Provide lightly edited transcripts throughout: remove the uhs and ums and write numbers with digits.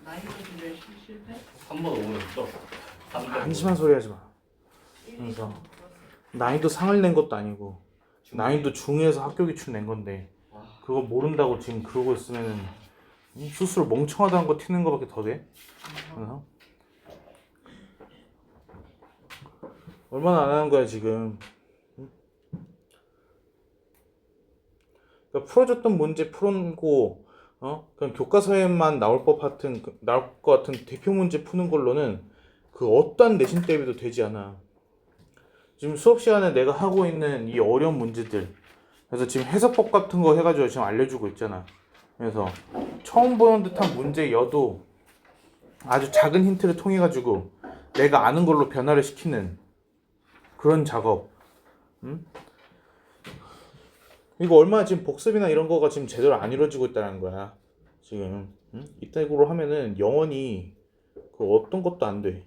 나이가 들려 실패? 3번 5번 없죠? 한심한 소리 하지 마. 그래서 난이도 상을 낸 것도 아니고 난이도 중에서 학교 기출 낸 건데 그거 모른다고 지금 그러고 있으면은 스스로 멍청하다는 거 튀는 거밖에 더 돼? 그래서 얼마나 안 하는 거야 지금. 그러니까 풀어줬던 문제 풀고 그냥 교과서에만 나올 것 같은 대표 문제 푸는 걸로는 그 어떠한 내신 대비도 되지 않아. 지금 수업 시간에 내가 하고 있는 이 어려운 문제들, 그래서 지금 해석법 같은 거 해가지고 지금 알려주고 있잖아. 그래서 처음 보는 듯한 문제여도 아주 작은 힌트를 통해 가지고 내가 아는 걸로 변화를 시키는 그런 작업. 이거 얼마나 지금 복습이나 이런 거가 지금 제대로 안 이루어지고 있다는 거야 지금. 이따구로 하면은 영원히 그 어떤 것도 안 돼.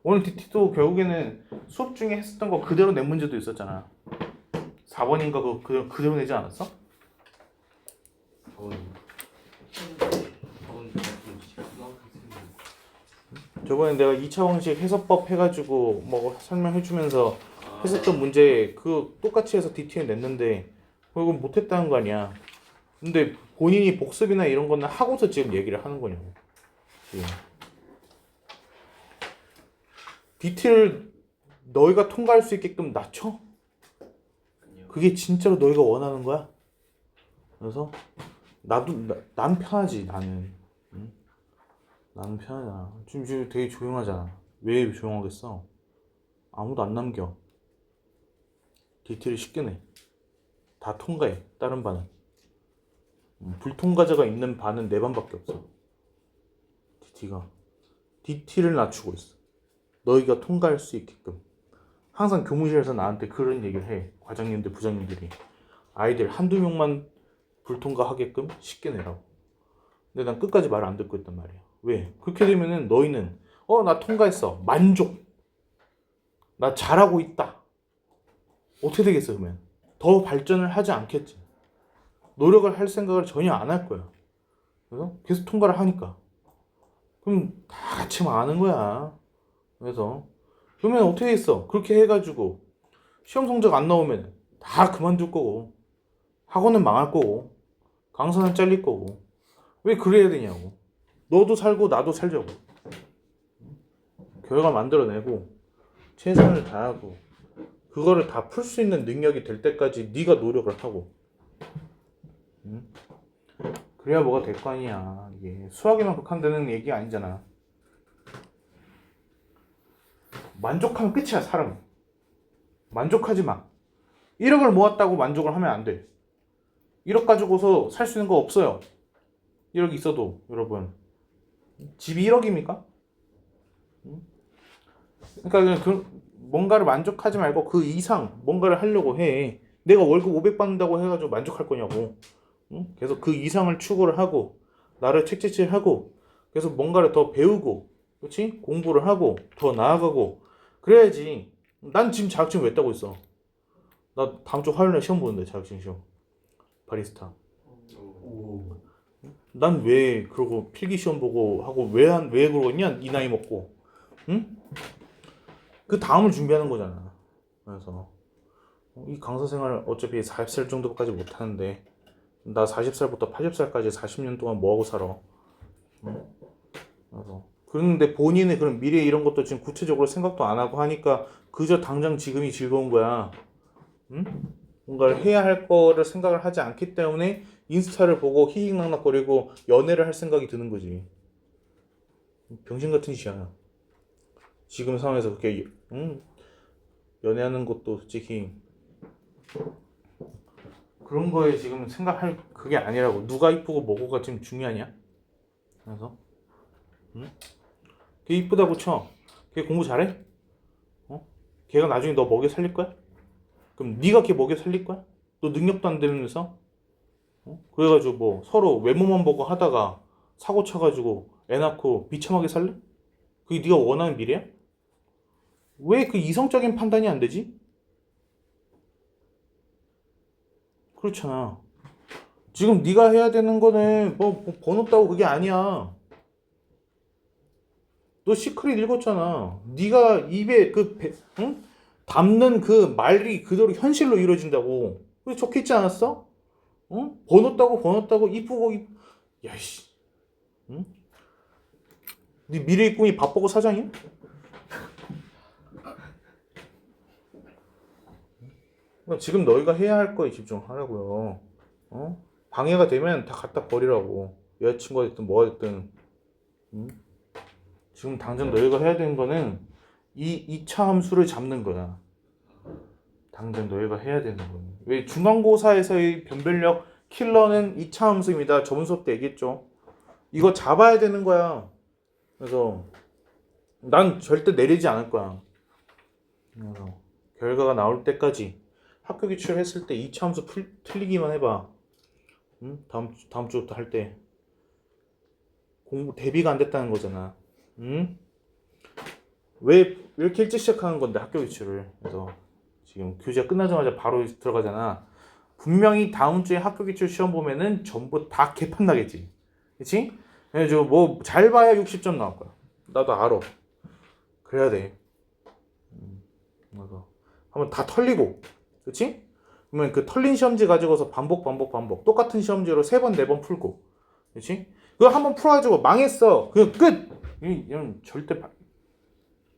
오늘 DT도 결국에는 수업 중에 했었던 거 그대로 낸 문제도 있었잖아. 4번인가 그대로 내지 않았어? 4번 저번에 내가 2차 방식 해석법 해가지고 뭐 설명해주면서 했었던 문제 그 똑같이 해서 DT에 냈는데 그건 못했다는 거 아니야. 근데 본인이 복습이나 이런 거는 하고서 지금 얘기를 하는 거냐고 지금. DT를 너희가 통과할 수 있게끔 낮춰? 그게 진짜로 너희가 원하는 거야? 그래서 난 편하지. 나는 나는 편하잖아. 지금 되게 조용하잖아. 왜 조용하겠어? 아무도 안 남겨. DT를 쉽게 내. 다 통과해. 다른 반은. 불통과자가 있는 반은 4반밖에 없어. DT를 낮추고 있어. 너희가 통과할 수 있게끔. 항상 교무실에서 나한테 그런 얘기를 해. 과장님들, 부장님들이. 아이들 한두 명만 불통과하게끔 쉽게 내라고. 근데 난 끝까지 말을 안 듣고 있단 말이야. 왜? 그렇게 되면은 너희는 나 통과했어. 만족. 나 잘하고 있다. 어떻게 되겠어 그러면? 더 발전을 하지 않겠지. 노력을 할 생각을 전혀 안 할 거야. 그래서 계속 통과를 하니까. 그럼 다 같이 망하는 거야. 그래서 그러면 어떻게 했어? 그렇게 해가지고 시험 성적 안 나오면 다 그만둘 거고 학원은 망할 거고 강사는 잘릴 거고 왜 그래야 되냐고. 너도 살고 나도 살자고. 결과 만들어내고 최선을 다하고 그거를 다 풀 수 있는 능력이 될 때까지 네가 노력을 하고 그래야 뭐가 될 거 아니야. 이게 수학에만 국한되는 얘기 아니잖아. 만족하면 끝이야. 사람은 만족하지 마. 1억을 모았다고 만족을 하면 안 돼. 1억 가지고서 살 수 있는 거 없어요. 1억 있어도 여러분 집이 1억입니까? 그러니까 뭔가를 만족하지 말고 그 이상 뭔가를 하려고 해. 내가 월급 500 받는다고 해가지고 만족할 거냐고. 그래서 그 이상을 추구를 하고 나를 책찍질하고 그래서 뭔가를 더 배우고 그렇지? 공부를 하고 더 나아가고 그래야지. 난 지금 자격증 왜 따고 있어? 나 다음 주 화요일에 시험 보는데 자격증 시험 바리스타. 난 왜 그러고 필기 시험 보고 하고 왜 그러고 있냐? 이 나이 먹고. 응? 그 다음을 준비하는 거잖아. 그래서 이 강사 생활 어차피 40살 정도까지 못 하는데 나 40살부터 80살까지 40년 동안 뭐 하고 살아? 응? 그래서 그런데 본인의 그런 미래 이런 것도 지금 구체적으로 생각도 안 하고 하니까 그저 당장 지금이 즐거운 거야. 응? 뭔가를 해야 할 거를 생각을 하지 않기 때문에 인스타를 보고 히익낙낙거리고 연애를 할 생각이 드는 거지. 병신 같은 짓이야. 지금 상황에서 그렇게 연애하는 것도 솔직히 그런 거에 지금 생각할 그게 아니라고. 누가 이쁘고 뭐고가 지금 중요하냐? 그래서 걔 이쁘다고 쳐. 걔 공부 잘해? 걔가 나중에 너 먹여 살릴 거야? 그럼 네가 걔 먹여 살릴 거야? 너 능력도 안 되면서? 그래가지고 뭐 서로 외모만 보고 하다가 사고 쳐가지고 애 낳고 비참하게 살래? 그게 네가 원하는 미래야? 왜 그 이성적인 판단이 안 되지? 그렇잖아. 지금 네가 해야 되는 거는 뭐 번호따고 그게 아니야. 너 시크릿 읽었잖아. 네가 입에 응? 담는 그 말이 그대로 현실로 이루어진다고. 그게 적혀있지 않았어? 응? 번호 따고 이쁘고 야이씨. 응? 네 미래의 꿈이 밥버거 사장이야? 지금 너희가 해야 할 거에 집중하라고요. 어? 방해가 되면 다 갖다 버리라고. 여자친구가 됐든 뭐가 됐든. 응? 지금 당장 너희가 해야 되는 거는 이 2차 함수를 잡는 거야. 당장 너희가 해야 되는 거야. 왜 중간고사에서의 변별력 킬러는 2차 함수입니다. 저번 수업 때 얘기했죠. 이거 잡아야 되는 거야. 그래서 난 절대 내리지 않을 거야. 그래서 결과가 나올 때까지 학교 기출했을 때 2차 함수 틀리기만 해봐. 응? 다음 주부터 할 때 공부 대비가 안 됐다는 거잖아. 응? 왜 이렇게 일찍 시작하는 건데 학교 기출을. 그래서 지금 교재가 끝나자마자 바로 들어가잖아. 분명히 다음 주에 학교 기출 시험 보면은 전부 다 개판 나겠지. 그치? 그래서 뭐 잘 봐야 60점 나올 거야. 나도 알아. 그래야 돼. 그래서 한번 다 털리고, 그치? 그러면 그 털린 시험지 가지고서 반복 똑같은 시험지로 3번 4번 풀고, 그치? 그거 한번 풀어가지고 망했어. 그냥 끝. 이건 절대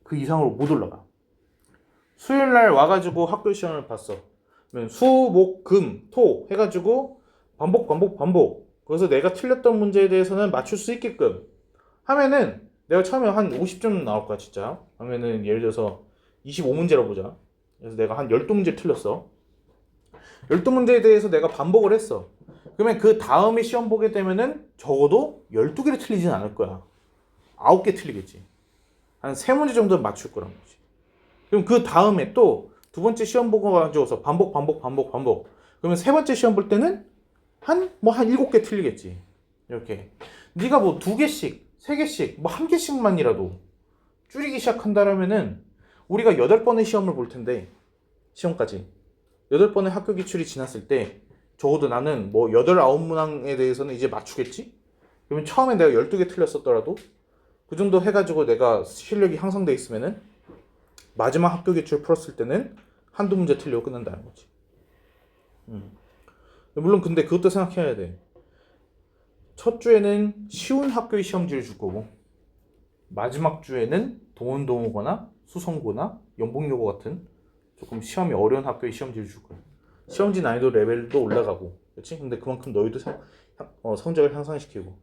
그 이상으로 못 올라가. 수요일 날 와가지고 학교 시험을 봤어. 그러면 수, 목, 금, 토 해가지고 반복. 그래서 내가 틀렸던 문제에 대해서는 맞출 수 있게끔 하면은 내가 처음에 한 50점 나올 거야 진짜. 하면은 예를 들어서 25문제라고 보자. 그래서 내가 한 12문제 틀렸어. 12문제에 대해서 내가 반복을 했어. 그러면 그 다음에 시험 보게 되면은 적어도 12개를 틀리진 않을 거야. 9개 틀리겠지. 한 3문제 정도는 맞출 거란 거지. 그럼 그 다음에 또 두 번째 시험 보고 가지고서 반복. 그러면 세 번째 시험 볼 때는 한 7개 틀리겠지. 이렇게. 네가 뭐 2개씩, 3개씩, 뭐 1개씩만이라도 줄이기 시작한다라면은 우리가 8번의 시험을 볼 텐데 시험까지 8번의 학교 기출이 지났을 때 적어도 나는 뭐 8, 9문항에 대해서는 이제 맞추겠지? 그러면 처음에 내가 12개 틀렸었더라도 그 정도 해가지고 내가 실력이 향상돼 있으면은 마지막 학교 기출 풀었을 때는 한두 문제 틀리고 끝난다는 거지. 물론 근데 그것도 생각해야 돼. 첫 주에는 쉬운 학교의 시험지를 줄 거고 마지막 주에는 동원동호거나 수성고나 연봉여고 같은 조금 시험이 어려운 학교의 시험지를 줄 거야. 시험지 난이도 레벨도 올라가고, 그렇지? 근데 그만큼 너희도 성적을 향상시키고.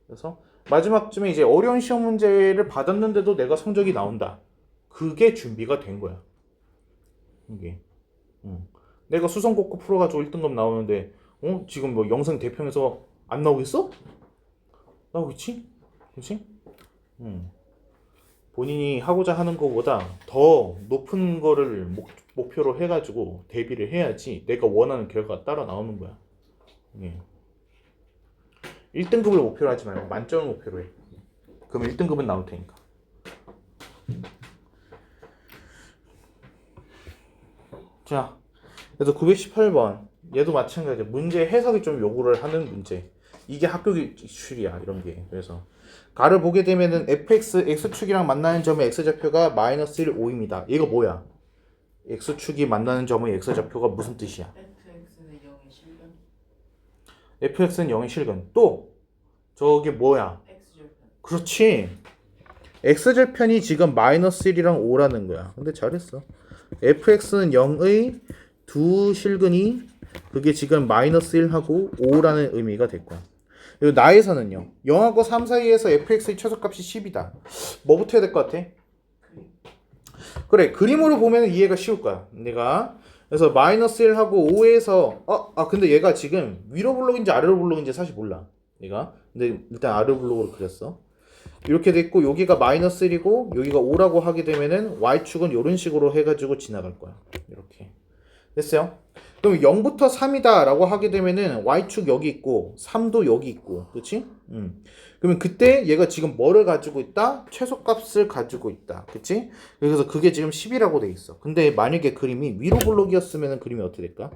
그래서 마지막쯤에 이제 어려운 시험 문제를 받았는데도 내가 성적이 나온다. 그게 준비가 된 거야. 이게. 내가 수성고급 풀어가지고 1등급 나오는데, 지금 뭐 영상 대평에서 안 나오겠어? 나오겠지? 그렇지? 본인이 하고자 하는 것보다 더 높은 거를 목표로 해가지고 대비를 해야지 내가 원하는 결과가 따라 나오는 거야. 예. 1등급을 목표로 하지 말고 만점을 목표로 해. 그럼 1등급은 나올 테니까. 자, 그래서 918번 얘도 마찬가지야. 문제 해석이 좀 요구를 하는 문제. 이게 학교 기출이야 이런 게. 그래서 가를 보게 되면은 fx x축이랑 만나는 점의 x좌표가 마이너스 1, 5입니다. 이거 뭐야? x축이 만나는 점의 x좌표가 무슨 뜻이야? fx는 0의 실근. fx는 0의 실근. 또 저게 뭐야? x절편. 그렇지. x절편이 지금 마이너스 1이랑 5라는 거야. 근데 잘했어. fx는 0의 두 실근이 그게 지금 마이너스 1하고 5라는 의미가 될 거야. 그리고 나에서는요. 0하고 3 사이에서 fx의 최소값이 10이다. 뭐부터 해야 될 것 같아? 그래. 그림으로 보면 이해가 쉬울 거야. 내가 그래서 마이너스 1하고 5에서 근데 얘가 지금 위로 블록인지 아래로 블록인지 사실 몰라. 얘가. 근데 일단 아래로 블록으로 그렸어. 이렇게 됐고 여기가 마이너스 1이고 여기가 5라고 하게 되면은 y축은 이런 식으로 해가지고 지나갈 거야. 이렇게. 됐어요? 그럼 0부터 3이다 라고 하게 되면은 y축 여기 있고 3도 여기 있고 그치? 그러면 그때 얘가 지금 뭐를 가지고 있다? 최소값을 가지고 있다. 그치? 그래서 그게 지금 10이라고 돼 있어. 근데 만약에 그림이 위로 블록이었으면 그림이 어떻게 될까?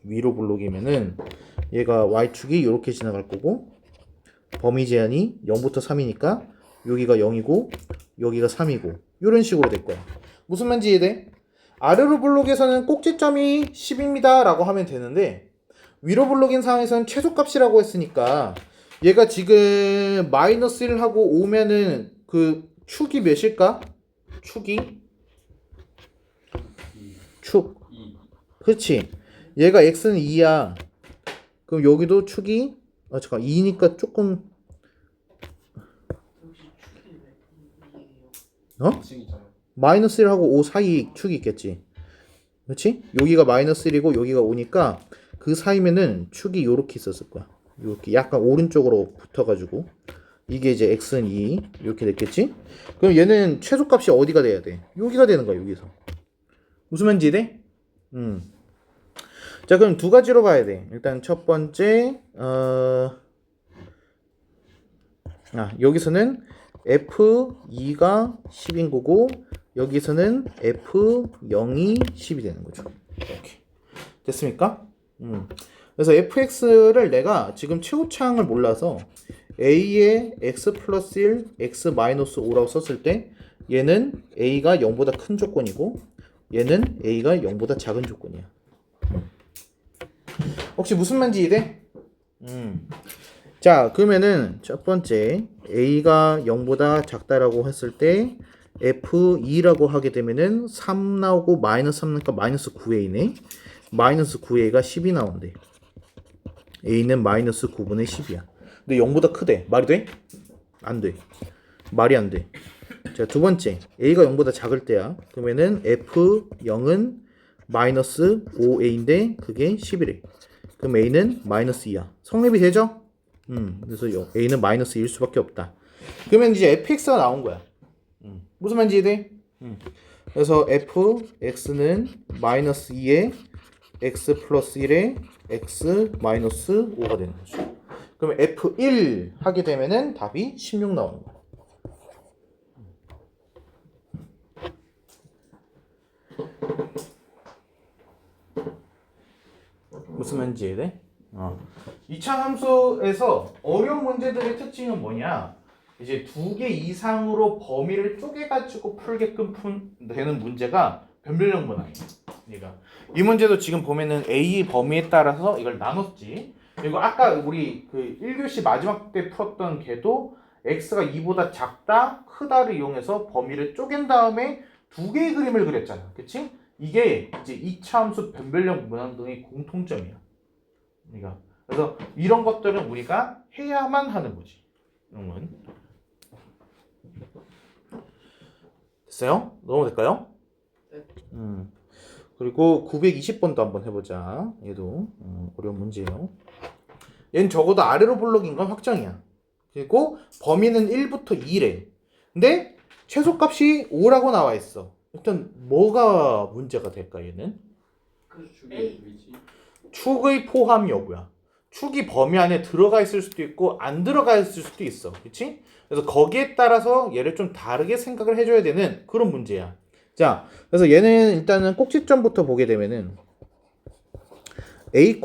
위로 블록이면은 얘가 y축이 이렇게 지나갈 거고 범위 제한이 0부터 3이니까 여기가 0이고 여기가 3이고 이런 식으로 될 거야. 무슨 말인지 이해돼? 아래로 블록에서는 꼭지점이 10입니다 라고 하면 되는데 위로 블록인 상황에서는 최소값이라고 했으니까 얘가 지금 마이너스 1 하고 오면은 그 축이 몇일까? 축이? 축. 그렇지. 얘가 x는 2야. 그럼 여기도 축이 잠깐 2니까 조금 혹시 축이 왜 이게요? 마이너스 1하고 5 사이 축이 있겠지. 그렇지? 여기가 마이너스 1이고 여기가 5니까 그 사이면은 축이 요렇게 있었을 거야. 요렇게 약간 오른쪽으로 붙어가지고 이게 이제 x는 2 이렇게 됐겠지? 그럼 얘는 최소값이 어디가 돼야 돼? 여기가 되는 거야. 여기서. 무슨 말인지 이해돼? 자, 그럼 두 가지로 봐야 돼. 일단 첫 번째 여기서는 F2가 10인 거고 여기서는 F0이 10이 되는 거죠. 이렇게. 됐습니까? 그래서 fx를 내가 지금 최고차항을 몰라서 a의 x 플러스 1, x 마이너스 5라고 썼을 때 얘는 a가 0보다 큰 조건이고 얘는 a가 0보다 작은 조건이야. 혹시 무슨 말인지 이해돼? 자, 그러면은 첫 번째 a가 0보다 작다라고 했을 때 f2라고 하게 되면은 3 나오고 마이너스 3 나니까 마이너스 9a네. 마이너스 9a가 10이 나온대. a는 마이너스 9분의 10이야. 근데 0보다 크대. 말이 돼? 안 돼. 말이 안 돼. 자, 두 번째 a가 0보다 작을 때야. 그러면은 f0은 마이너스 5a인데 그게 10이래. 그럼 a는 마이너스 2야. 성립이 되죠? 그래서 a는 마이너스 2일 수밖에 없다. 그러면 이제 fx가 나온 거야. 무슨 말인지 이해돼? 그래서 fx는 마이너스 2에 x 플러스 1에 x 마이너스 5가 되는 거죠. 그러면 f1 하게 되면은 답이 16 나오는 거야. 무슨 말인지 이해돼? 이차함수에서 어려운 문제들의 특징은 뭐냐? 이제 2개 이상으로 범위를 쪼개가지고 풀게끔 되는 문제가 변별력 문항이에요. 그러니까 이 문제도 지금 보면은 A 범위에 따라서 이걸 나눴지. 그리고 아까 우리 그 1교시 마지막 때 풀었던 걔도 x가 2보다 작다, 크다를 이용해서 범위를 쪼갠 다음에 2개의 그림을 그렸잖아. 그치? 이게 이제 이차함수 변별력 문항 등의 공통점이야. 그러니까 그래서 이런 것들은 우리가 해야만 하는 거지. 이런 건. 됐어요? 넘어갈까요? 네. 그리고 920번도 한번 해보자. 얘도 어려운 문제예요. 얘는 적어도 아래로 블록인 건 확정이야. 그리고 범위는 1부터 2래. 근데 최소값이 5라고 나와 있어. 일단 뭐가 문제가 될까 얘는? 그 A 축의 포함 여부야. 축이 범위 안에 들어가 있을 수도 있고 안 들어가 있을 수도 있어. 그치? 그래서 거기에 따라서 얘를 좀 다르게 생각을 해줘야 되는 그런 문제야. 자, 그래서 얘는 일단은 꼭지점부터 보게 되면은 A,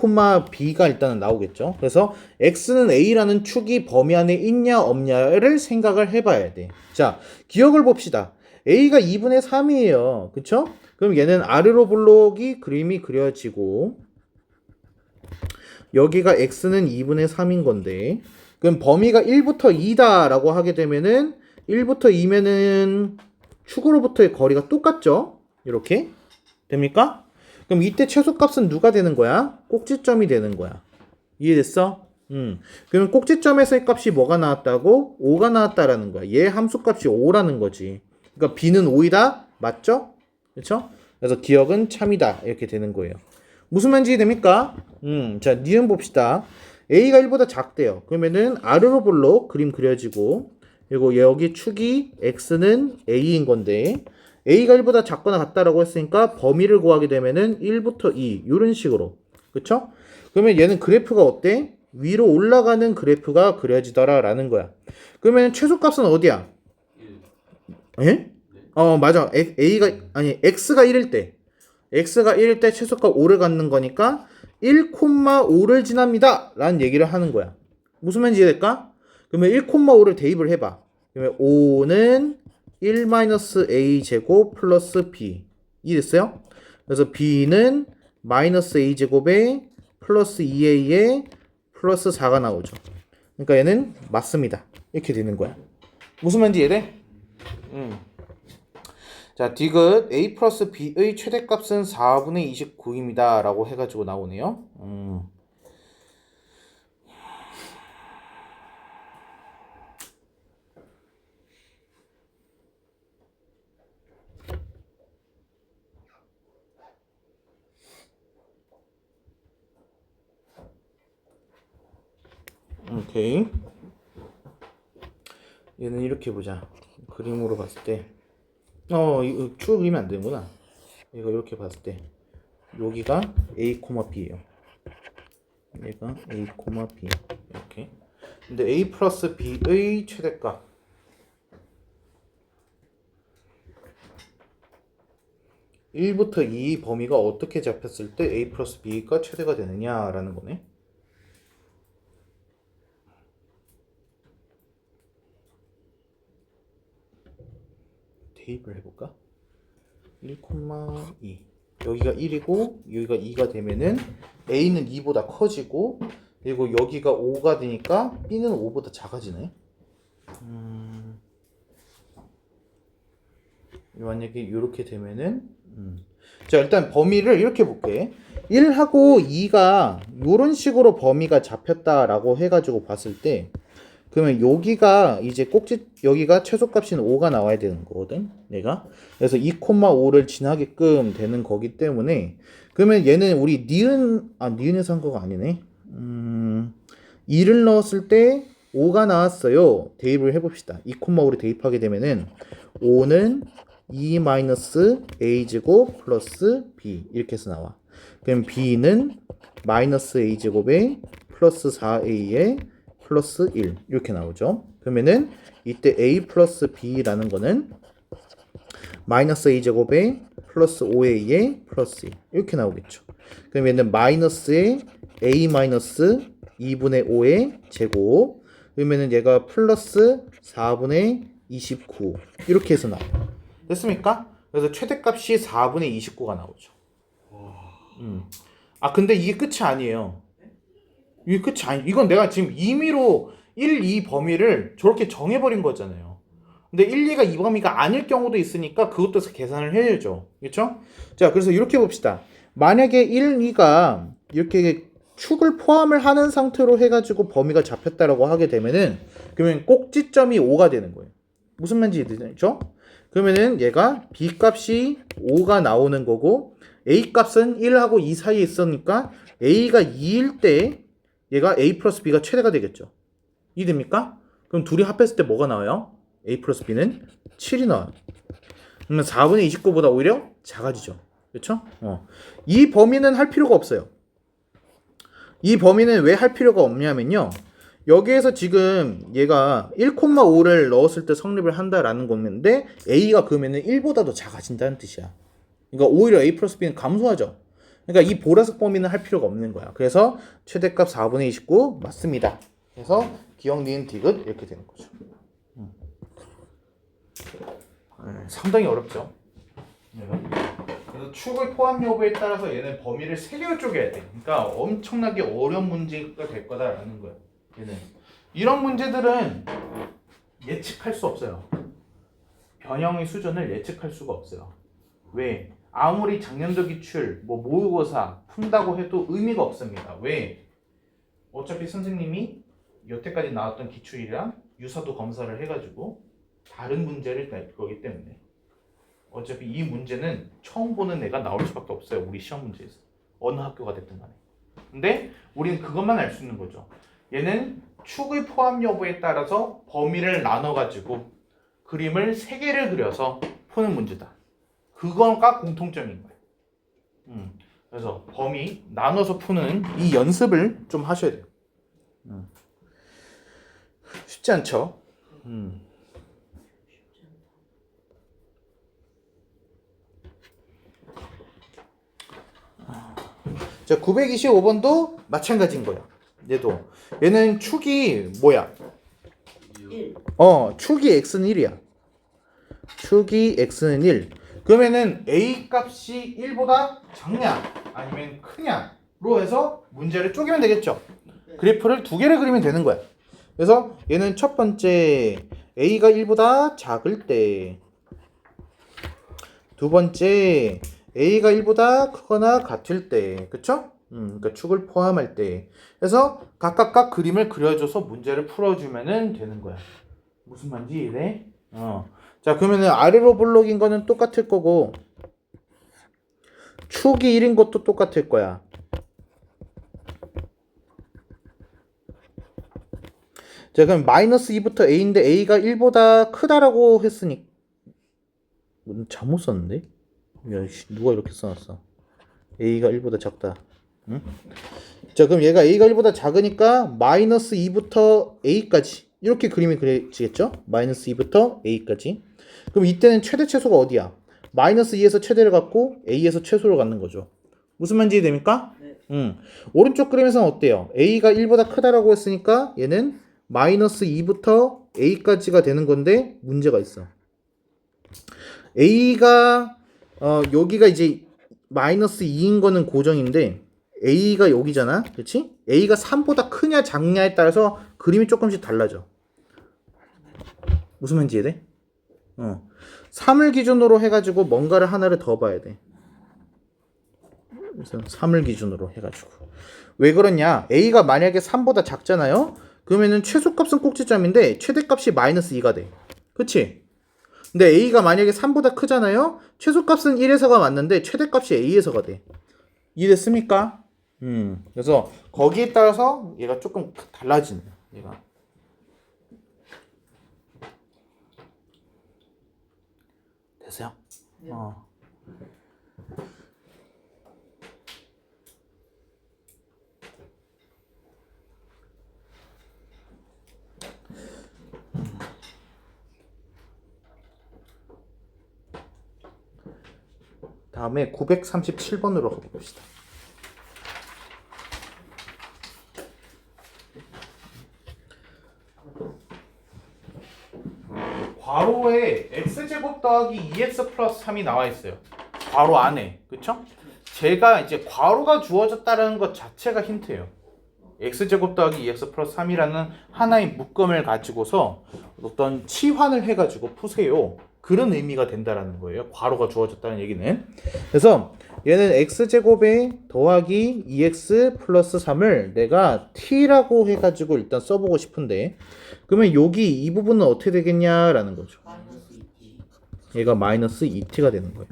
B가 일단은 나오겠죠. 그래서 X는 A라는 축이 범위 안에 있냐 없냐를 생각을 해봐야 돼. 자, 기억을 봅시다. A가 2분의 3이에요. 그쵸? 그럼 얘는 아래로 블록이 그림이 그려지고 여기가 X는 2분의 3인 건데 그럼 범위가 1부터 2다 라고 하게 되면은 1부터 2면은 축으로부터의 거리가 똑같죠? 이렇게 됩니까? 그럼 이때 최소값은 누가 되는 거야? 꼭지점이 되는 거야. 이해됐어? 그러면 꼭지점에서의 값이 뭐가 나왔다고? 5가 나왔다라는 거야. 얘 함수값이 5라는 거지. 그러니까 B는 5이다? 맞죠? 그렇죠? 그래서 기억은 참이다. 이렇게 되는 거예요. 무슨 말인지 됩니까? 자, 니은 봅시다. A가 1보다 작대요. 그러면은 아래로 블록 그림 그려지고 그리고 여기 축이 X는 A인 건데 A가 1보다 작거나 같다라고 했으니까 범위를 구하게 되면은 1부터 2 이런 식으로. 그쵸? 그러면 얘는 그래프가 어때? 위로 올라가는 그래프가 그려지더라 라는 거야. 그러면 최소값은 어디야? 예? 맞아. X가 1일 때 X가 1일 때 최소값 5를 갖는 거니까 1,5를 지납니다 라는 얘기를 하는 거야. 무슨 말인지 이해될까? 그러면 1,5를 대입을 해봐. 그러면 5는 1-a 제곱 플러스 b 이해됐어요? 그래서 b는 마이너스 a 제곱에 플러스 2a에 플러스 4가 나오죠. 그러니까 얘는 맞습니다. 이렇게 되는 거야. 무슨 말인지 이해돼? 자, 디귿 a 플러스 b의 최대값은 4분의 29입니다 라고 해가지고 나오네요. 오케이. 얘는 이렇게 보자. 그림으로 봤을 때 이거 쭉 그리면 안 되는구나. 이거 이렇게 봤을 때 여기가 a, b예요. 얘가 a, b 이렇게. 근데 a 플러스 b의 최대값 1부터 2 범위가 어떻게 잡혔을 때 a 플러스 b가 최대가 되느냐라는 거네. 대입을 해볼까? 1,2 여기가 1이고 여기가 2가 되면은 a는 2보다 커지고 그리고 여기가 5가 되니까 b는 5보다 작아지네. 만약에 이렇게 되면은 자, 일단 범위를 이렇게 볼게. 1하고 2가 이런 식으로 범위가 잡혔다라고 해가지고 봤을 때 그러면 여기가 이제 꼭지 여기가 최소값인 5가 나와야 되는 거거든. 얘가. 그래서 2,5를 지나게끔 되는 거기 때문에 그러면 얘는 우리 니은에서 한 거가 아니네. 2를 넣었을 때 5가 나왔어요. 대입을 해봅시다. 2,5를 대입하게 되면은 5는 2-a 제곱 플러스 b 이렇게 해서 나와. 그럼 b는 마이너스 a 제곱에 플러스 4a에 플러스 1 이렇게 나오죠. 그러면은 이때 a 플러스 b라는 거는 마이너스 a 제곱에 플러스 5a에 플러스 1 이렇게 나오겠죠. 그럼 얘는 마이너스에 a 마이너스 2분의 5의 제곱 그러면은 얘가 플러스 4분의 29 이렇게 해서 나와요. 됐습니까? 그래서 최대값이 4분의 29가 나오죠. 근데 이게 끝이 아니에요. 이게 끝이 아니. 이건 내가 지금 임의로 1, 2 범위를 저렇게 정해버린 거잖아요. 근데 1, 2가 이 범위가 아닐 경우도 있으니까 그것도 계산을 해야죠. 그렇죠? 자, 그래서 이렇게 봅시다. 만약에 1, 2가 이렇게 축을 포함을 하는 상태로 해가지고 범위가 잡혔다라고 하게 되면은 그러면 꼭지점이 5가 되는 거예요. 무슨 말인지 이해되죠? 그러면은 얘가 b 값이 5가 나오는 거고 a 값은 1하고 2 사이에 있으니까 a가 2일 때 얘가 a 플러스 b가 최대가 되겠죠. 이해됩니까? 그럼 둘이 합했을 때 뭐가 나와요? a 플러스 b는 7이 나와요. 그러면 4분의 29보다 오히려 작아지죠. 그렇죠? 이 범위는 할 필요가 없어요. 이 범위는 왜 할 필요가 없냐면요. 여기에서 지금 얘가 1,5를 넣었을 때 성립을 한다라는 건데 a가 그러면은 1보다 더 작아진다는 뜻이야. 그러니까 오히려 a 플러스 b는 감소하죠. 그러니까 이 보라색 범위는 할 필요가 없는 거야. 그래서 최대값 4분의 29 맞습니다. 그래서 기억, 니은, 디귿 이렇게 되는 거죠. 상당히 어렵죠. 그래서 축의 포함 여부에 따라서 얘는 범위를 3개로 쪼개야 돼. 그러니까 엄청나게 어려운 문제가 될 거다라는 거예요. 얘는 이런 문제들은 예측할 수 없어요. 변형의 수준을 예측할 수가 없어요. 왜? 아무리 작년도 기출, 모의고사 푼다고 해도 의미가 없습니다. 왜? 어차피 선생님이 여태까지 나왔던 기출이랑 유사도 검사를 해가지고 다른 문제를 낼 거기 때문에 어차피 이 문제는 처음 보는 애가 나올 수밖에 없어요. 우리 시험 문제에서. 어느 학교가 됐든 간에. 근데 우리는 그것만 알 수 있는 거죠. 얘는 축의 포함 여부에 따라서 범위를 나눠가지고 그림을 3개를 그려서 푸는 문제다. 그거가 공통점인 거예요. 그래서 범위 나눠서 푸는 이 연습을 좀 하셔야 돼요. 쉽지 않죠? 자, 925번도 마찬가지인 거야. 얘는 축이 뭐야? 1. 축이 x는 1이야. 축이 x는 1. 그러면은 a 값이 1보다 작냐 아니면 크냐로 해서 문제를 쪼개면 되겠죠. 그래프를 두 개를 그리면 되는 거야. 그래서 얘는 첫 번째 a가 1보다 작을 때, 두 번째 a가 1보다 크거나 같을 때, 그쵸? 그러니까 축을 포함할 때. 그래서 각각 그림을 그려줘서 문제를 풀어주면 되는 거야. 무슨 말인지 이해돼? 자, 그러면은 아래로 블록인 거는 똑같을 거고 축이 1인 것도 똑같을 거야. 자, 그럼 마이너스 2부터 a인데 a가 1보다 크다라고 했으니 잘못 썼는데? 야, 누가 이렇게 써놨어? a가 1보다 작다. 응? 자, 그럼 얘가 a가 1보다 작으니까 마이너스 2부터 a까지 이렇게 그림이 그려지겠죠? 마이너스 2부터 a까지. 그럼 이때는 최대 최소가 어디야? 마이너스 2에서 최대를 갖고 a에서 최소를 갖는 거죠. 무슨 말인지 됩니까? 네. 오른쪽 그림에서는 어때요? a가 1보다 크다라고 했으니까 얘는 마이너스 2부터 a까지가 되는 건데 문제가 있어. a가 여기가 이제 마이너스 2인 거는 고정인데 a가 여기잖아. 그렇지? a가 3보다 크냐 작냐에 따라서 그림이 조금씩 달라져. 무슨 말인지 이해돼? 3을 기준으로 해가지고 뭔가를 하나를 더 봐야 돼. 그래서 3을 기준으로 해가지고. 왜 그러냐? a가 만약에 3보다 작잖아요? 그러면은 최소값은 꼭지점인데 최대값이 마이너스 2가 돼. 그치? 근데 a가 만약에 3보다 크잖아요? 최소값은 1에서가 맞는데 최대값이 a에서가 돼. 이해됐습니까? 그래서 거기에 따라서 얘가 조금 달라지네. 얘가. 됐어요? 네. 다음에 937번으로 가봅시다. 괄호에 x제곱 더하기 2x 플러스 3이 나와 있어요. 괄호 안에. 그쵸? 제가 이제 괄호가 주어졌다는 것 자체가 힌트예요. x제곱 더하기 2x 플러스 3이라는 하나의 묶음을 가지고서 어떤 치환을 해가지고 푸세요. 그런 의미가 된다라는 거예요. 괄호가 주어졌다는 얘기는. 그래서 얘는 x제곱에 더하기 2x 플러스 3을 내가 t라고 해가지고 일단 써보고 싶은데, 그러면 여기 이 부분은 어떻게 되겠냐라는 거죠. 마이너스 2t. 얘가 마이너스 2t가 되는 거예요.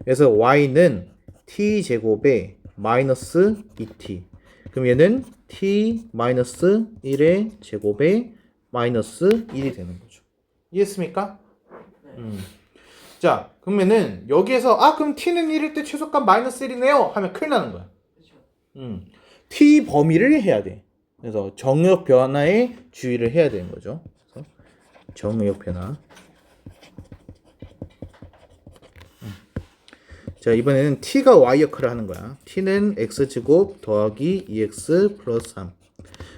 그래서 y는 t제곱에 마이너스 2t. 그럼 얘는 t 마이너스 1의 제곱에 마이너스 1이 되는 거죠. 이해했습니까? 자, 그러면은 여기에서 그럼 t는 1일 때 최소값 마이너스 1이네요 하면 큰일 나는 거야. 그렇죠. t 범위를 해야 돼. 그래서 정의역 변화에 주의를 해야 되는 거죠. 그래서 정의역 변화. 자, 이번에는 t가 y 역할을 하는 거야. t는 x제곱 더하기 2x 플러스 3.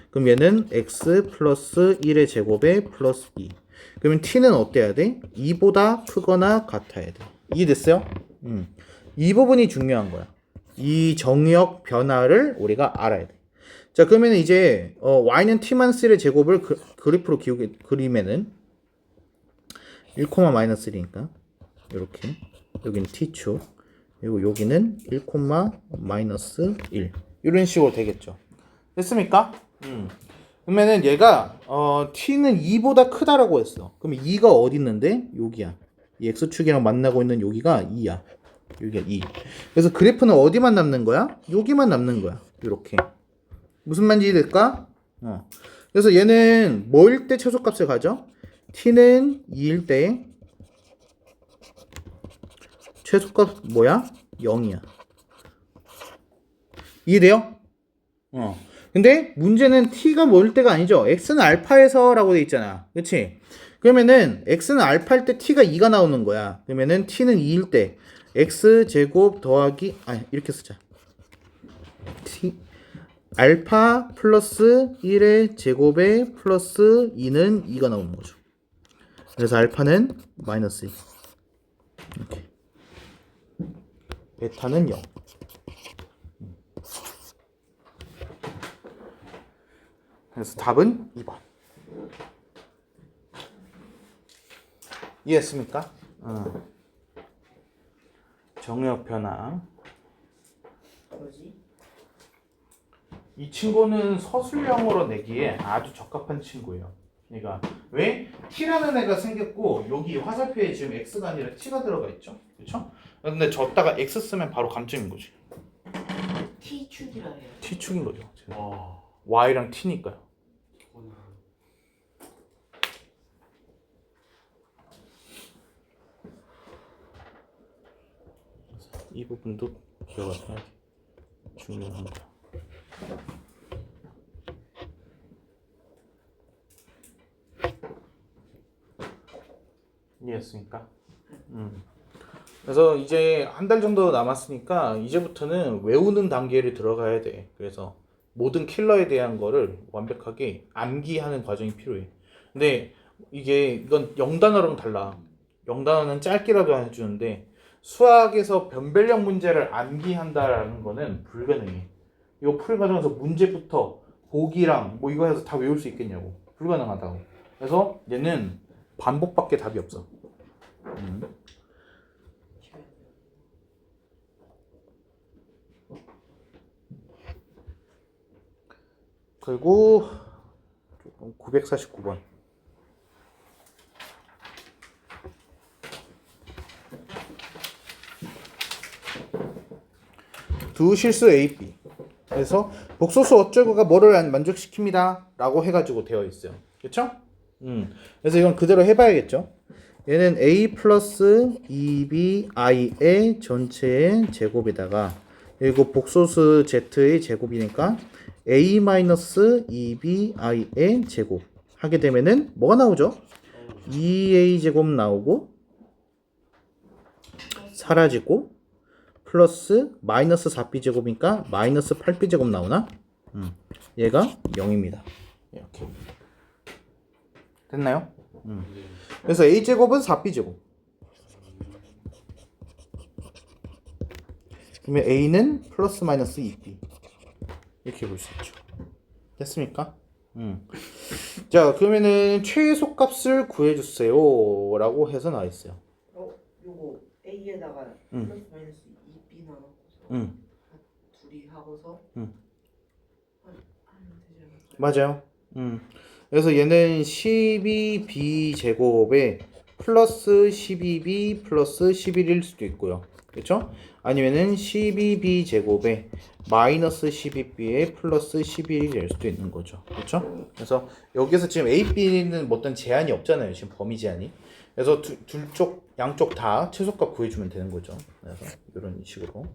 그럼 얘는 x 플러스 1의 제곱에 플러스 2. 그러면 t는 어때야 돼? 2보다 크거나 같아야 돼. 이해됐어요? 이 부분이 중요한 거야. 이 정의역 변화를 우리가 알아야 돼. 자, 그러면 이제 y는 t-1의 제곱을 그래프로 그리면은 1, 마이너스 1이니까 이렇게 여기는 t축, 그리고 여기는 1, 마이너스 1 이런 식으로 되겠죠. 됐습니까? 그러면은 얘가 t는 2보다 크다라고 했어. 그럼 2가 어디 있는데? 여기야. 이 x축이랑 만나고 있는 여기가 2야. 여기가 2. 그래서 그래프는 어디만 남는 거야? 여기만 남는 거야. 이렇게. 무슨 말인지 될까? 그래서 얘는 뭐일 때 최소값을 가져? t는 2일 때 최소값 뭐야? 0이야. 이해돼요? 근데 문제는 t가 뭐일 때가 아니죠. x는 알파에서 라고 돼 있잖아. 그치? 그러면은 x는 알파일 때 t가 2가 나오는 거야. 그러면은 t는 2일 때 x제곱 더하기 이렇게 쓰자. t 알파 플러스 1의 제곱에 플러스 2는 2가 나오는 거죠. 그래서 알파는 마이너스 2. 이렇게. 베타는 0. 그래서 답은 2번. 이해했습니까? 정역 변화. 뭐지? 이 친구는 서술형으로 내기에 아주 적합한 친구예요. 그러니까 왜? t라는 애가 생겼고 여기 화살표에 지금 x가 아니라 t가 들어가 있죠. 그렇죠? 근데 졌다가 x 쓰면 바로 감점인 거지. T축이라 해요. t축인 거죠. 와. y랑 t니까요. 이 부분도 기억을 해야 돼. 중요합니다. 이해했습니까? 그래서 이제 한 달 정도 남았으니까 이제부터는 외우는 단계를 들어가야 돼. 그래서 모든 킬러에 대한 거를 완벽하게 암기하는 과정이 필요해. 근데 이건 0단어랑 달라. 0단어는 짧게라도 해주는데 수학에서 변별력 문제를 암기한다라는 거는 불가능해. 이거 풀 과정에서 문제부터 보기랑 뭐 이거 해서 다 외울 수 있겠냐고. 불가능하다고. 그래서 얘는 반복밖에 답이 없어. 그리고 949번. 두 실수 A, B. 그래서 복소수 어쩌고가 뭐를 만족시킵니다 라고 해가지고 되어 있어요. 그쵸? 그래서 이건 그대로 해봐야겠죠. 얘는 A 플러스 2BI의 전체의 제곱에다가 그리고 복소수 Z의 제곱이니까 A 마이너스 2BI의 제곱 하게 되면은 뭐가 나오죠? 2A 제곱 나오고 사라지고 플러스 마이너스 4B 제곱이니까 마이너스 8B 제곱 나오나? 얘가 0입니다. 이렇게 됐나요? 그래서 A 제곱은 4B 제곱. 그러면 A는 플러스 마이너스 2B 이렇게 볼 수 있죠. 됐습니까? 자 그러면은 최소값을 구해주세요 라고 해서 나와 있어요. 요거 A에다가 플러스 마이너스 2B 나눠서 둘이 하고서 하면 되지 않을까요? 맞아요. 그래서 얘는 12B 제곱에 플러스 12B 플러스 11일 수도 있고요. 그렇죠? 아니면은 12B 제곱에 마이너스 12B에 플러스 11이 될 수도 있는 거죠. 그렇죠? 그래서 여기서 지금 A, B는 어떤 제한이 없잖아요. 지금 범위 제한이. 그래서 양쪽 다 최소값 구해주면 되는 거죠. 그래서 이런 식으로.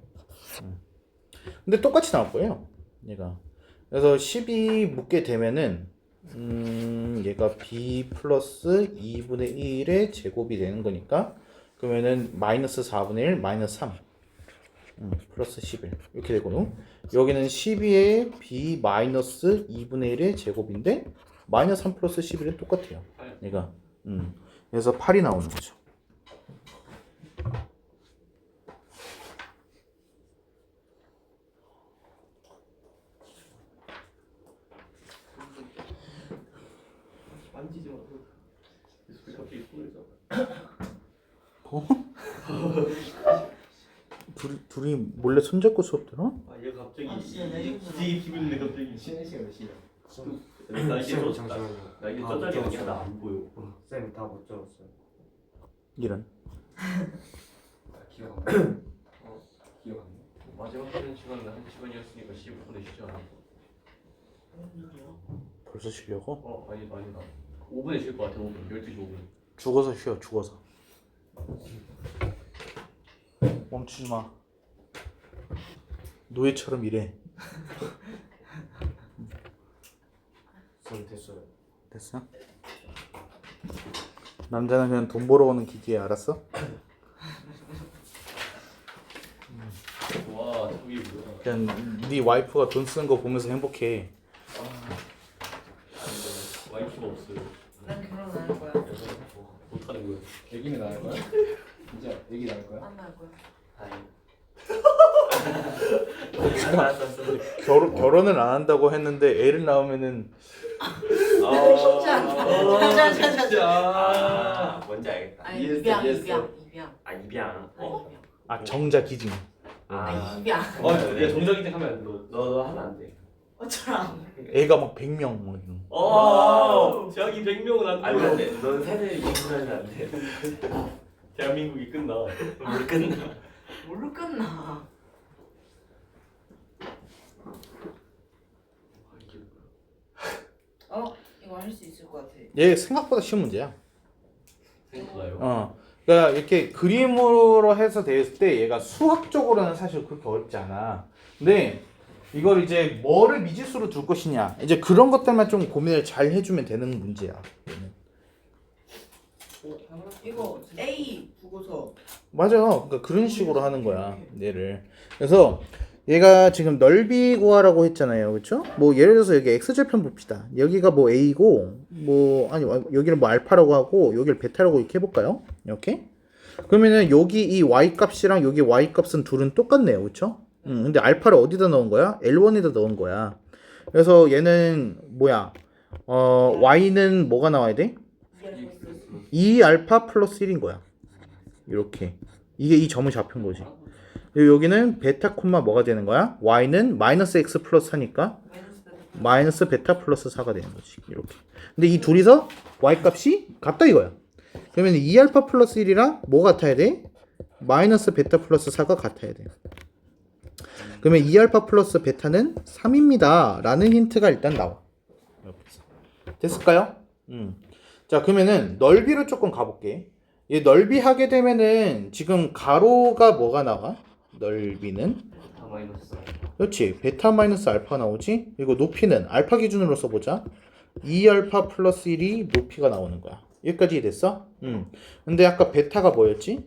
근데 똑같이 나올 거예요. 얘가. 그래서 12 묻게 되면은 얘가 B 플러스 2분의 1의 제곱이 되는 거니까 그러면은 마이너스 4분의 1 마이너스 3 플러스 11 이렇게 되고 여기는 12의 B 마이너스 2분의 1의 제곱인데 마이너스 3 플러스 11은 똑같아요. 얘가 그래서 8이 나오는 거죠. 만지지 마. 갑자기 소리가. 뭐? 둘이 몰래 손잡고 수업 들어? 아 얘 갑자기 되게 기분인데 갑자기 쉬는 시간 몇 시야? 나 이게 쌤, 저 잠시만요. 나 이게 다 저 자리 못 아니야. 적었어요. 나 안 보여. 쌤 다 못 적었어요. 이런. 기억 안 나. 기억 안 나. 마지막 하는 시간은 1시간이었으니까 15분에 쉬지 않아. 벌써 쉬려고? 아니다. 5분에 쉴 것 같아. 5분. 12시 5분. 죽어서 쉬어. 죽어서. 멈추지 마. 노예처럼 일해. 쌤 됐어요. 됐어? 남자는 그냥 돈 벌어오는 기계야. 알았어? 와 저기 뭐야. 그냥 네 와이프가 돈 쓰는 거 보면서 행복해. 와이프가 없어요. 난 결혼 안 할 거야. 못하는 거야. 애기는 낳을 거야? 진짜 애기 낳을 거야? 안 할 거야. 알았어. 결혼을 안 한다고 했는데 애를 낳으면은 쉽지 않다. 진짜. 뭔지 알겠다. 아니 이해했어, 입양 이해했어. 입양. 아 입양. 입양. 정자 기증. 아니 입양. 얘 정적이지 하면 안 돼. 너 하면 안 돼. 어쩌랑. 애가 막 100명 막 이런. 제약이 100명은 안 아니 돼. 안 돼. 넌 세대 이기면 안 돼. 대한민국이 끝나. 못 끝나. 뭘로 끝나? 이거 할 수 있을 것 같아. 얘 생각보다 쉬운 문제야. 생각나요? 그러니까 이렇게 그림으로 해서 됐을 때 얘가 수학적으로는 사실 그렇게 어렵지 않아. 근데 이걸 이제 뭐를 미지수로 둘 것이냐, 이제 그런 것들만 좀 고민을 잘 해주면 되는 문제야. 얘는. 이거 A 국어서. 맞아. 그러니까 그런 식으로 하는 거야, 얘를. 그래서 얘가 지금 넓이 구하라고 했잖아요, 그렇죠? 뭐 예를 들어서 여기 x절편 봅시다. 여기가 뭐 a고, 뭐 아니 여기를 뭐 알파라고 하고 여기를 베타라고 이렇게 해볼까요? 이렇게. 그러면은 여기 이 y 값이랑 여기 y 값은 둘은 똑같네요, 그렇죠? 근데 알파를 어디다 넣은 거야? L1에다 넣은 거야. 그래서 얘는 뭐야? y는 뭐가 나와야 돼? 2알파 플러스 1인 거야. 이렇게. 이게 이 점을 잡힌 거지. 여기는 베타 콤마 뭐가 되는 거야? y는 마이너스 x 플러스 4니까 마이너스 베타 플러스 4가 되는 거지. 이렇게. 근데 이 둘이서 y 값이 같다 이거야. 그러면 2알파 플러스 1이랑 뭐 같아야 돼? 마이너스 베타 플러스 4가 같아야 돼. 그러면 2알파 플러스 베타는 3입니다 라는 힌트가 일단 나와. 됐을까요? 자, 그러면은 넓이로 조금 가볼게. 이 넓이 하게 되면은 지금 가로가 뭐가 나와? 넓이는? 다 마이너스. 그렇지. 베타 마이너스 알파 나오지? 그리고 높이는 알파 기준으로 써보자. 2알파 플러스 1이 높이가 나오는 거야. 여기까지 됐어? 근데 아까 베타가 뭐였지?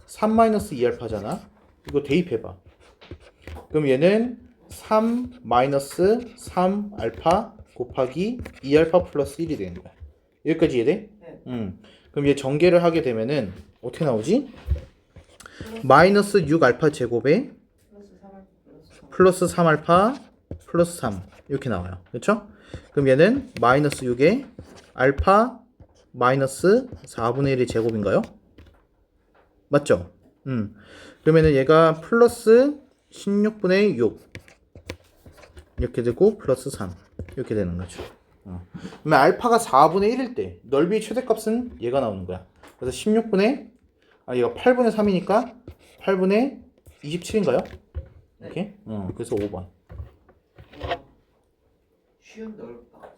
3 마이너스 2알파잖아. 이거 대입해봐. 그럼 얘는 3 마이너스 3 알파 곱하기 2알파 플러스 1이 되는 거야. 여기까지 이해돼? 네. 그럼 얘 전개를 하게 되면은 어떻게 나오지? 마이너스 6 알파 제곱에 플러스 3 알파 플러스 3 이렇게 나와요. 그렇죠? 그럼 얘는 마이너스 6에 알파 마이너스 4분의 1의 제곱인가요? 맞죠? 그러면은 얘가 플러스 16분의 6 이렇게 되고 플러스 3 이렇게 되는 거죠. 그러면 알파가 4분의 1일 때 넓이의 최대값은 얘가 나오는 거야. 그래서 16분의 얘가 8분의 3이니까 8분의 27인가요? 이렇게? 그래서 5번. 쉬운 넓다.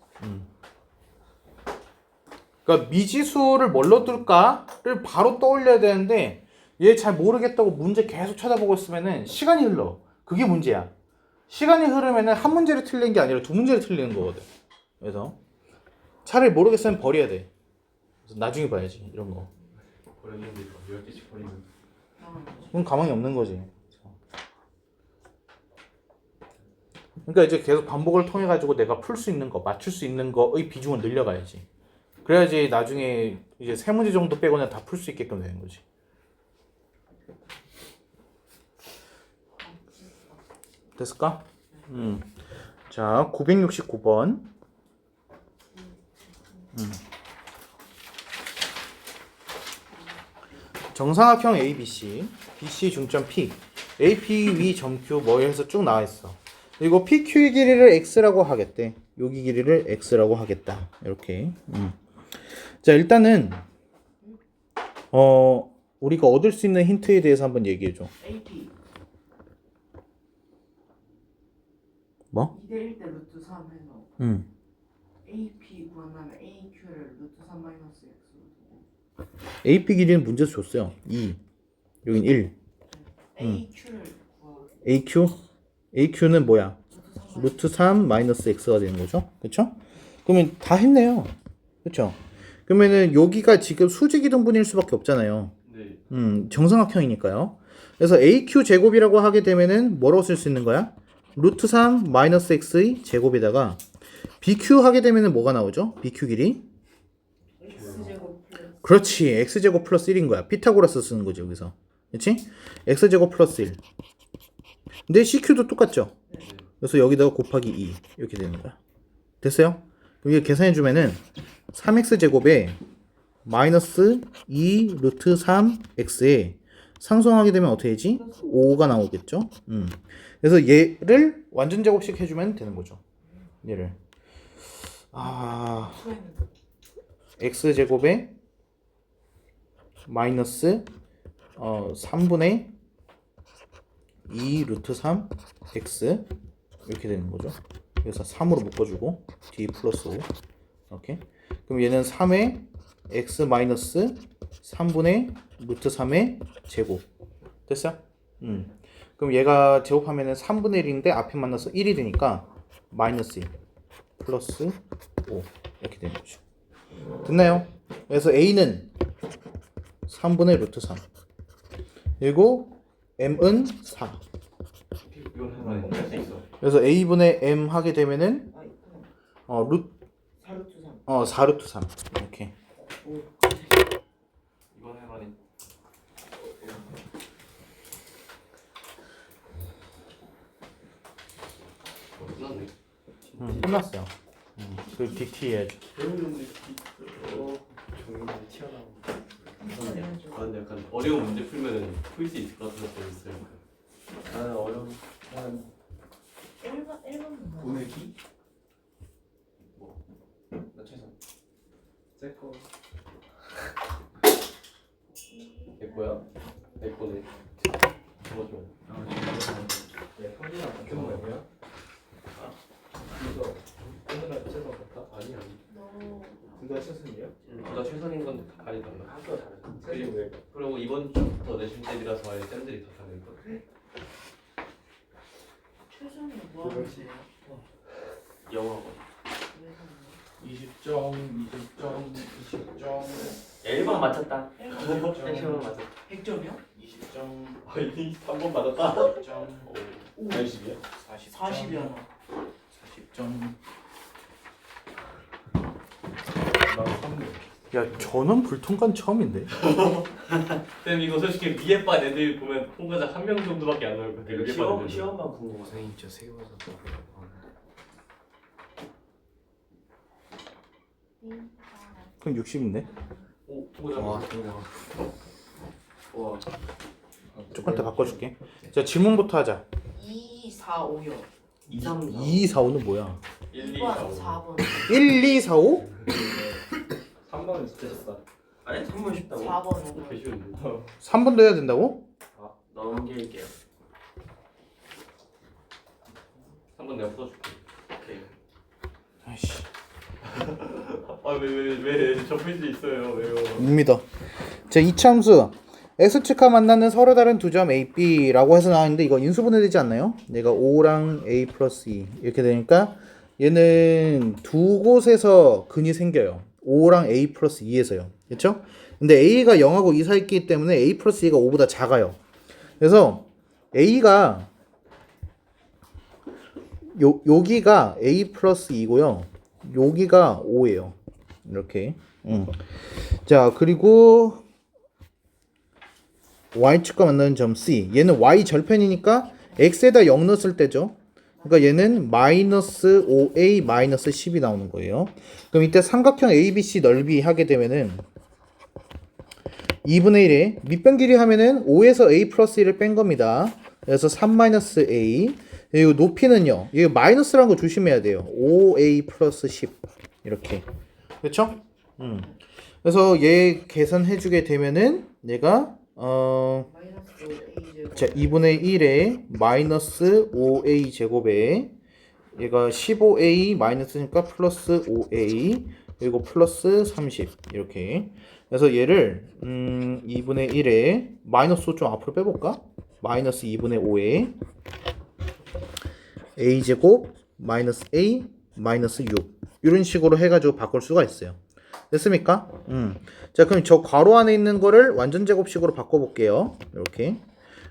그러니까 미지수를 뭘로 둘까를 바로 떠올려야 되는데 얘 잘 모르겠다고 문제 계속 찾아보고 있으면은 시간이 흘러. 그게 문제야. 시간이 흐르면은 한 문제를 틀린 게 아니라 두 문제를 틀리는 거거든. 그래서 차라리 모르겠으면 버려야 돼. 그래서 나중에 봐야지 이런 거. 버렸는데 10개씩 버리면. 그건 가망이 없는 거지. 그러니까 이제 계속 반복을 통해 가지고 내가 풀 수 있는 거, 맞출 수 있는 거의 비중을 늘려가야지. 그래야지 나중에 이제 세 문제 정도 빼고는 다 풀 수 있게끔 되는 거지. 됐을까? 자, 969번. 정사각형 ABC, BC 중점 P, AP 위 점 Q 뭐 해서 쭉 나와 있어. 그리고 PQ의 길이를 X라고 하겠대. 여기 길이를 X라고 하겠다. 이렇게. 자, 일단은 우리가 얻을 수 있는 힌트에 대해서 한번 얘기해 줘. AP 뭐? 2대1 때 루트 3 해서 AP 구한다면 AQ를 루트 3 마이너스 X로 두고 AP 길이는 문제에서 줬어요. 2. 여긴 1. AQ를 구하 AQ? AQ는 뭐야? 루트 3 마이너스 X가 되는 거죠. 그쵸? 그러면 다 했네요. 그쵸? 그러면은 여기가 지금 수직이동분일 수밖에 없잖아요. 네. 정사각형이니까요. 그래서 AQ 제곱이라고 하게 되면은 뭐라고 쓸 수 있는 거야? 루트 3 마이너스 x의 제곱에다가 BQ 하게 되면은 뭐가 나오죠? BQ 길이? x제곱 플러스 그렇지. x제곱 플러스 1인 거야. 피타고라스 쓰는 거지 여기서. 그렇지? x제곱 플러스 1. 근데 CQ도 똑같죠? 그래서 여기다가 곱하기 2 이렇게 되는 거야. 됐어요? 그럼 이거 계산해 주면은 3x제곱에 마이너스 2 루트 3x에 상수하게 되면 어떻게 되지? 5가 나오겠죠? 그래서 얘를 완전 제곱식 해주면 되는 거죠. 얘를 x제곱에 마이너스 3분의 2 루트 3 x 이렇게 되는 거죠. 그래서 3으로 묶어주고 d 플러스 5 이렇게. 그럼 얘는 3의 x 마이너스 3분의 루트 3의 제곱 됐어요? 그럼 얘가 제곱하면은 3분의 1인데 앞에 만나서 1이 되니까 마이너스 1 플러스 5 이렇게 되는 거죠. 됐나요? 그래서 a는 3분의 루트 3 그리고 m은 4. 이건 해봐야 할수 있어. 그래서 a분의 m 하게 되면은 루트 4루트 3 4루트 3 이렇게. 이건 해봐야 끝났네. 끝났어요. 그 DT 해야죠. 종이에 튀어나오고. 근데 약간 어려운 문제 풀면은 풀 수 있을 것 같아서 재밌어요. 나는 어려운 한 1번 보내기? 나 최선. 쟤거 내 거야? 내 거네. 저거 좀. 내 형이랑 같은 거야? 이거 오늘날 최선 같다? 아니 아니. 둘다 최선이야? 둘다 최선인 건데 다 많이 달라. 학교가 다르다. 최선 왜? 그리고 이번 주부터 내신 때이라서 아예 쌤들이 다 다를 거. 최선이 뭐 하는 거예요? 영어. 20점, 20점, 20점, 1번 맞췄다. 1번 1번 맞췄다. 100점이요? 20점, 아 이게 3번 맞았다. 10점, 80이야? 40이요 40점. 나 3번. 야, 저는 불통관 처음인데. 쌤 이거 솔직히 위에 반 애들 보면 통과자 한 명 정도밖에 안 나올 것 같아. 위에 반 애들. 시험만 궁금하네. 선생님 저 세워서 그럼 60인데? 오 통과자. 와 와. 조금 더 바꿔줄게. 자, 질문부터 하자. 2, 4, 5요 2, 3, 4. 2, 4, 5는 뭐야? 1, 2, 2번, 4, 5. 4번 1, 2, 4, 5? 3번은 진짜 쉽다. 아니 3번 쉽다고? 4번, 5번 배쉬운데. 3번도 해야 된다고? 아, 넘길게요. 3번 내가 풀어줄게. 오케이. 아이씨. 아왜 접힐 수 있어요. 왜요? 입니다. 자, 이차함수 x축과 만나는 서로 다른 두 점 a, b라고 해서 나왔는데 이거 인수분해되지 않나요? 내가 5랑 a 플러스 2 이렇게 되니까 얘는 두 곳에서 근이 생겨요. 5랑 a 플러스 2에서요. 그렇죠? 근데 a가 0하고 2 사이에 있기 때문에 a 플러스 2가 5보다 작아요. 그래서 a가 여기가 a 플러스 2고요. 여기가 5예요. 이렇게. 자, 그리고 y축과 만나는 점 C. 얘는 y 절편이니까 x에다 0 넣었을 때죠. 그러니까 얘는 마이너스 5a 마이너스 10이 나오는 거예요. 그럼 이때 삼각형 ABC 넓이 하게 되면은 2분의 1에 밑변 길이 하면은 5에서 a 플러스 1을 뺀 겁니다. 그래서 3 마이너스 a. 그리고 높이는요. 이거 마이너스라는 거 조심해야 돼요. 5a 플러스 10 이렇게. 그렇죠? 그래서 얘 계산해주게 되면은 얘가 마이너스 5a 자 2분의 1에 마이너스 5a 제곱에 얘가 15a 마이너스니까 플러스 5a 그리고 플러스 30 이렇게. 그래서 얘를 2분의 1에 마이너스 5 좀 앞으로 빼볼까? 마이너스 2분의 5에 a 제곱 마이너스 a 마이너스 6 이런 식으로 해가지고 바꿀 수가 있어요. 됐습니까? 자, 그럼 저 괄호 안에 있는 거를 완전 제곱식으로 바꿔볼게요. 이렇게.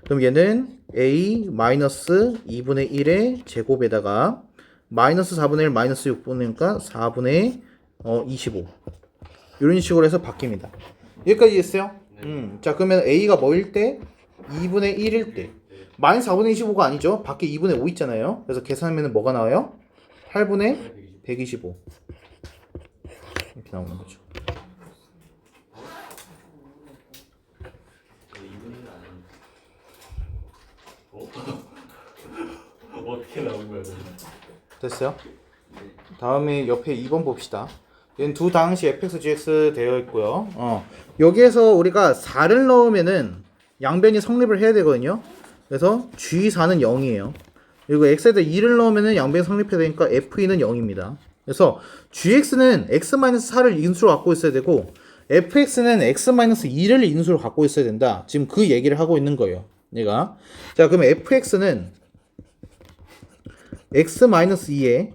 그럼 얘는 a 마이너스 2분의 1의 제곱에다가 마이너스 4분의 1 마이너스 6분이니까 4분의 25 이런 식으로 해서 바뀝니다. 여기까지 됐어요? 네. 자 그러면 a가 뭐일 때? 2분의 1일 때 마이너스 4분의 25가 아니죠. 밖에 2분의 5 있잖아요. 그래서 계산하면 뭐가 나와요? 8분의 125 이렇게 나오는 거죠. 이분은 아닌데. 어떻게 나온 거야? 됐어요? 다음에 옆에 2번 봅시다. 얘는 두 당시 fx, gx 되어 있고요. 여기에서 우리가 4를 넣으면은 양변이 성립을 해야 되거든요. 그래서 g4는 0이에요. 그리고 x에다 2를 넣으면은 양변이 성립해야 되니까 f2는 0입니다. 그래서 gx는 x-4를 인수로 갖고 있어야 되고 fx는 x-2를 인수로 갖고 있어야 된다. 지금 그 얘기를 하고 있는 거예요. 얘가. 자, 그러면 fx는 x-2에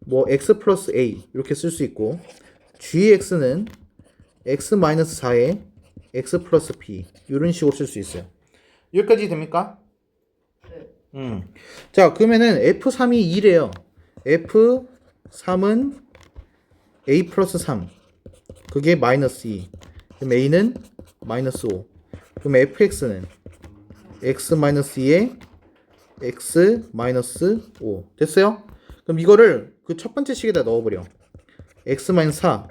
뭐 x 플러스 a 이렇게 쓸 수 있고 gx는 x-4에 x 플러스 b 이런 식으로 쓸 수 있어요. 여기까지 됩니까? 네. 자 그러면은 f3이 2래요. f3은 a 플러스 3 그게 마이너스 2 그럼 a는 마이너스 5 그럼 fx는 x-2에 x 마이너스 5 됐어요? 그럼 이거를 그 첫 번째 식에다 넣어버려. x-4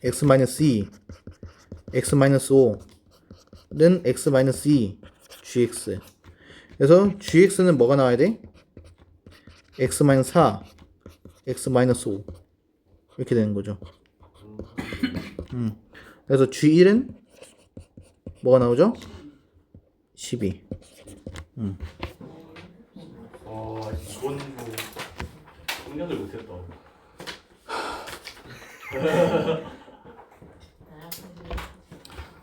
x-2 x-5는 x-2 gx 그래서 gx는 뭐가 나와야 돼? x-4 x-5 이렇게 되는 거죠. 그래서 g1은 뭐가 나오죠? 12 이건 생각을 못했다.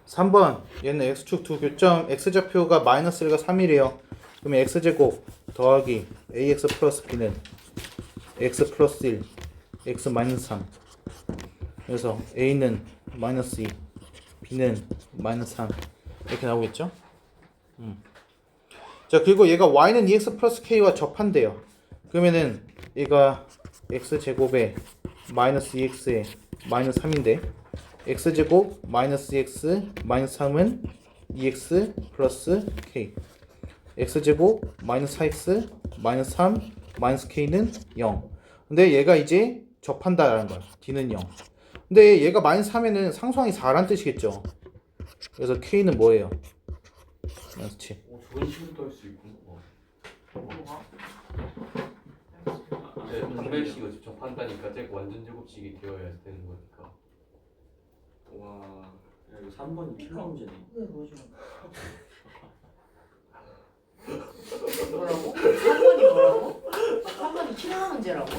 3번 얘는 x축 두 교점 x좌표가 마이너스 1과 3이래요. 그러면 x제곱 더하기 ax 플러스 b는 x 플러스 1 x 마이너스 3 그래서 a는 마이너스 2 b는 마이너스 3 이렇게 나오겠죠? 자 그리고 얘가 y는 2x 플러스 k와 접한대요. 그러면은 얘가 x제곱에 마이너스 2x에 마이너스 3인데 x제곱 마이너스 2x 마이너스 3은 2x 플러스 k x제곱 마이너스 4x 마이너스 3 마이너스 k는 0 근데 얘가 이제 접한다라는 거야. d는 0 근데 얘가 마이너스 3에는 상수항이 4란 뜻이겠죠. 그래서 k는 뭐예요? 마이너스 7 저런 식으로도 할 수 있구나. 뭐가? 네, 방정식을 직접 한다니까 완전 제곱식이 되어야 되는 거니까. 와, 야, 이거 3번이 킬러 문제네. 왜 뭐죠? 뭐라고? 3번이 뭐라고? 3번이 킬러 문제라고?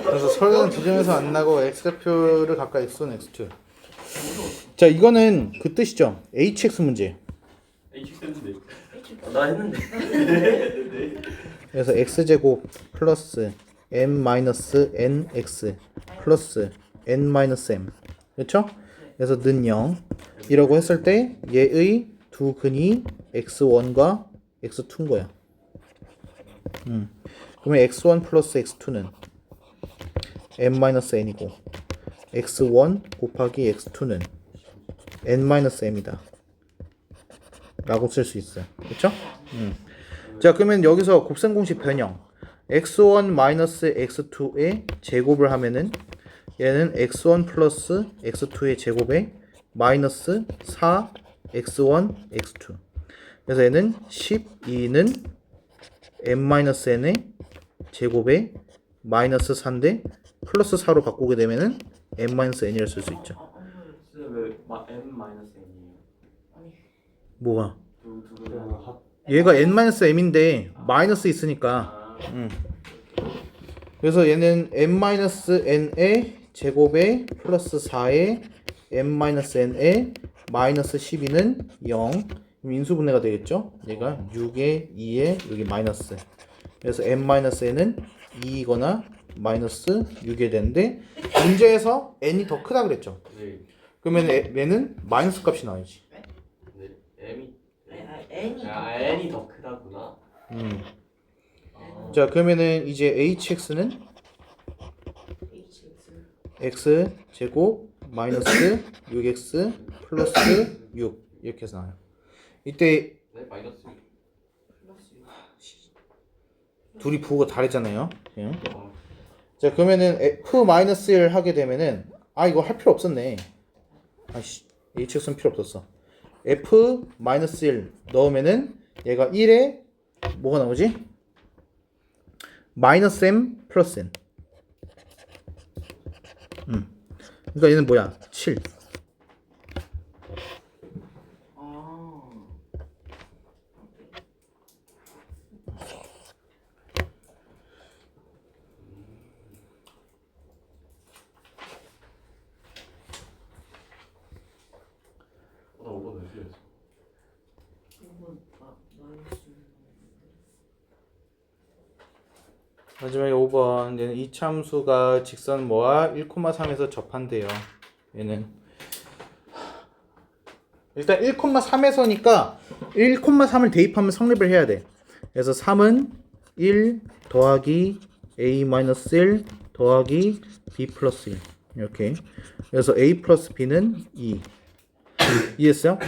그래서 서울은 지점에서 안 나고 x좌표를 각각 x1, x2 자 이거는 그 뜻이죠. hx 문제 H 했는데. 나 했는데. 그래서 x제곱 플러스 m-nx 플러스 n-m 그렇죠? 그래서 는 0 이라고 했을 때 얘의 두 근이 x1과 x2인 거야. 그러면 x1 플러스 x2는 m-n이고 x1 곱하기 x2는 n-m이다 라고 쓸 수 있어요. 그렇죠? 자 그러면 여기서 곱셈 공식 변형 x1 마이너스 x2의 제곱을 하면은 얘는 x1 플러스 x2의 제곱에 마이너스 4 x1 x2 그래서 얘는 12는 m-n의 제곱에 마이너스 4인데 플러스 4로 바꾸게 되면은 m-n이라 쓸 수 있죠. 왜 m-n이에요? 뭐가? 두 얘가 n-m인데 마이너스 있으니까 그래서 얘는 m-n의 제곱에 플러스 4에 m-n에 마이너스 12는 0 인수분해가 되겠죠. 얘가 6에 2에 여기 마이너스 그래서 m-n은 2이거나 마이너스 6이 되는데 문제에서 n이 더 크다 그랬죠. 네. 그러면 얘는 마이너스 값이 나와야지. n이 아 n이 더 크다구나. 자 그러면은 이제 hx는 hx x 제곱 마이너스 6x 플러스 6 이렇게 해서 나와요. 이때 네 마이너스. 플러스 6. 둘이 부호가 다르잖아요. 예. 어, 자 그러면은 f-1 하게 되면은 아 이거 할 필요 없었네. 아씨 hx는 필요 없었어. f-1 넣으면은 얘가 1에 뭐가 나오지? 마이너스 m 플러스 n. 그러니까 얘는 뭐야? 7. 아. 나 5번 왜 틀렸어? 이건 마이너스. 마지막에 5번 얘는 이참수가 직선 뭐와 1,3에서 접한대요. 얘는 일단 1,3에서니까 1,3을 대입하면 성립을 해야 돼. 그래서 3은 1 더하기 a-1 더하기 b 플러스 1 이렇게. 그래서 a 플러스 b는 2. 이해했어요?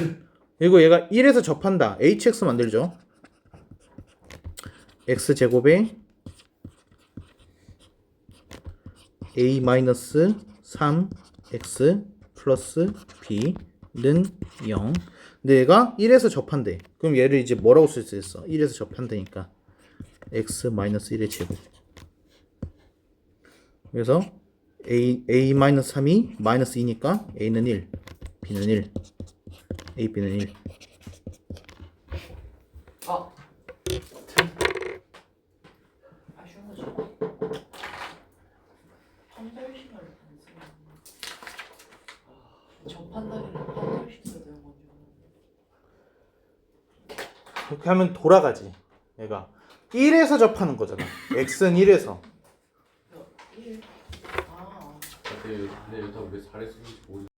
그리고 얘가 1에서 접한다. hx 만들죠. x제곱에 a-3x 플러스 b는 0. 근데 얘가 1에서 접한대. 그럼 얘를 이제 뭐라고 쓸 수 있어? 1에서 접한다니까 x-1의 제곱. 그래서 a-3이 마이너스 2니까 a는 1, b는 1, a, b는 1. 아 아쉬운 거지. 판별 시간을 안 쓰는. 접한다기는 판별식 써야 되는 건지. 그렇게 하면 돌아가지. 얘가 1에서 접하는 거잖아. x는 1에서. 1. 아. 근데 여기다 왜 잘했는지 모르겠어.